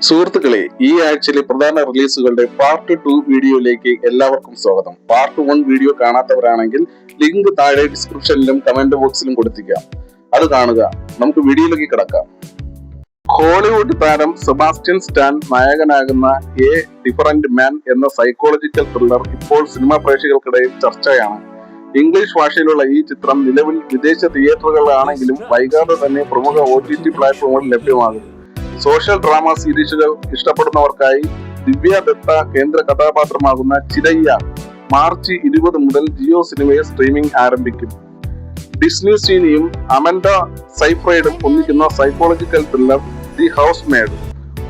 സുഹൃത്തുക്കളെ, ഈ ആഴ്ചയിലെ പ്രധാന റിലീസുകളുടെ പാർട്ട് 2 വീഡിയോയിലേക്ക് എല്ലാവർക്കും സ്വാഗതം. പാർട്ട് 1 വീഡിയോ കാണാത്തവരാണെങ്കിൽ ലിങ്ക് താഴെ ഡിസ്ക്രിപ്ഷനിലും കമന്റ് ബോക്സിലും കൊടുത്തിരിക്കാം, അത് കാണുക. നമുക്ക് വീഡിയോയിലേക്ക് കിടക്കാം. ഹോളിവുഡ് താരം സെബാസ്റ്റ്യൻ സ്റ്റാൻ നായകനാകുന്ന എ ഡിഫറന്റ് മാൻ എന്ന സൈക്കോളജിക്കൽ ത്രില്ലർ ഇപ്പോൾ സിനിമാ പ്രേക്ഷകർക്കിടയിൽ ചർച്ചയാണ്. ഇംഗ്ലീഷ് ഭാഷയിലുള്ള ഈ ചിത്രം നിലവിൽ വിദേശ തിയേറ്ററുകളിലാണെങ്കിലും വൈകാതെ തന്നെ പ്രമുഖ OTT പ്ലാറ്റ്ഫോമുകളിൽ ലഭ്യമാകും. സോഷ്യൽ ഡ്രാമ സീരീസുകൾ ഇഷ്ടപ്പെടുന്നവർക്കായി ദിവ്യ ദത്ത കേന്ദ്ര കഥാപാത്രമാകുന്ന ചിരയ്യ മാർച്ച് 20 മുതൽ ജിയോ സിനിമയിൽ സ്ട്രീമിംഗ് ആരംഭിക്കും. ഡിസ്നി സീനിയും അമൻഡ സൈഫ്രൈഡും ഒന്നിക്കുന്ന psychological thriller the house made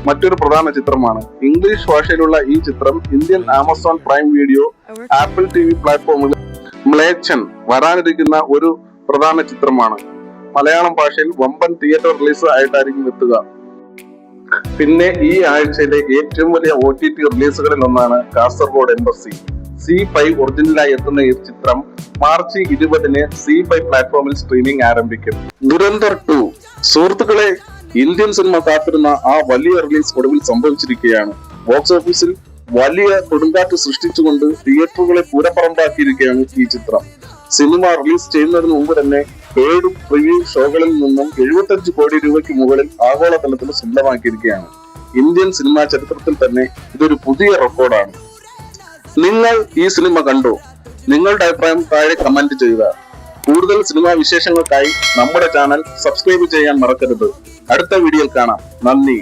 മറ്റൊരു പ്രധാന ചിത്രമാണ്. ഇംഗ്ലീഷ് ഭാഷയിലുള്ള ഈ ചിത്രം Indian Amazon prime video, apple TV പ്ലാറ്റ്ഫോമുകളിൽ മ്ലേച്ഛൻ വരാനിരിക്കുന്ന ഒരു പ്രധാന ചിത്രമാണ്. മലയാളം ഭാഷയിൽ വമ്പൻ തിയേറ്റർ റിലീസ് ആയിട്ടായിരിക്കും എത്തുക. പിന്നെ ഈ ആഴ്ചയിലെ ഏറ്റവും വലിയ OTT റിലീസുകളിൽ ഒന്നാണ് കാസർഗോഡ് എംബസി. C5 ഒറിജിനലായി എത്തുന്ന ഈ ചിത്രം മാർച്ച് 20-ന് C5 പ്ലാറ്റ്ഫോമിൽ സ്ട്രീമിംഗ് ആരംഭിക്കും. ദുരന്തർ 2 സുഹൃത്തുക്കളെ, ഇന്ത്യൻ സിനിമ കാത്തിരുന്ന ആ വലിയ റിലീസ് ഒടുവിൽ സംഭവിച്ചിരിക്കുകയാണ്. ബോക്സ് ഓഫീസിൽ വലിയ കൊടുങ്കാറ്റ് സൃഷ്ടിച്ചുകൊണ്ട് തിയേറ്ററുകളെ പൂരപ്പറമ്പാക്കിയിരിക്കുകയാണ് ഈ ചിത്രം. സിനിമ റിലീസ് ചെയ്യുന്നതിന് മുമ്പ് തന്നെ 7 പ്രിവ്യൂ ഷോകളിൽ നിന്നും 75 കോടി രൂപയ്ക്ക് മുകളിൽ ആഗോളതലത്തിൽ സ്വന്തമാക്കിയിരിക്കുകയാണ്. ഇന്ത്യൻ സിനിമാ ചരിത്രത്തിൽ തന്നെ ഇതൊരു പുതിയ റെക്കോർഡാണ്. നിങ്ങൾ ഈ സിനിമ കണ്ടോ? നിങ്ങളുടെ അഭിപ്രായം താഴെ കമന്റ് ചെയ്യുക. കൂടുതൽ സിനിമാ വിശേഷങ്ങൾക്കായി നമ്മുടെ ചാനൽ സബ്സ്ക്രൈബ് ചെയ്യാൻ മറക്കരുത്. അടുത്ത വീഡിയോയിൽ കാണാം. നന്ദി.